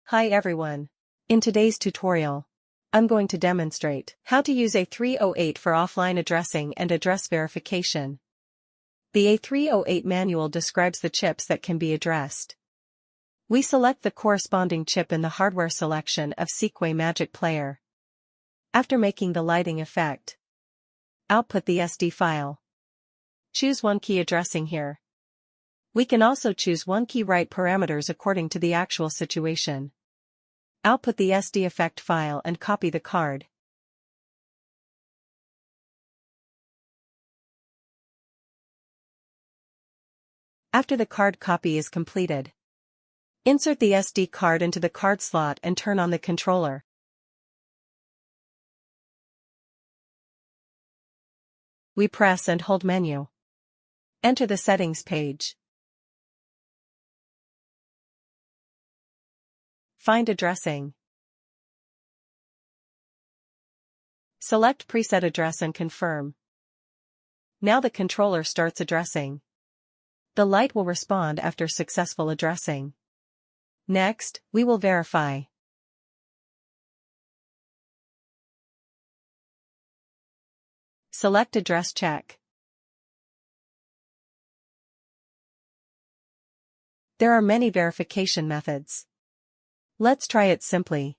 Hi everyone. In today's tutorial, I'm going to demonstrate how to use A308 for offline addressing and address verification. The A308 manual describes the chips that can be addressed. We select the corresponding chip in the hardware selection of Seekway Magic Player. After making the lighting effect, output the SD file. Choose one key addressing here. We can also choose one key write parameters according to the actual situation. Output the SD effect file and copy the card. After the card copy is completed, insert the SD card into the card slot and turn on the controller. We press and hold menu. Enter the settings page. Find addressing. Select preset address and confirm. Now the controller starts addressing. The light will respond after successful addressing. Next, we will verify. Select address check. There are many verification methods. Let's try it simply.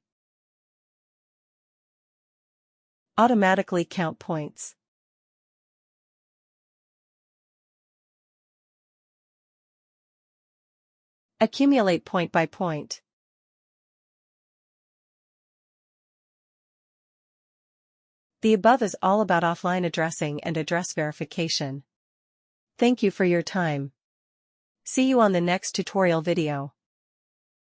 Automatically count points. Accumulate point by point. The above is all about offline addressing and address verification. Thank you for your time. See you on the next tutorial video.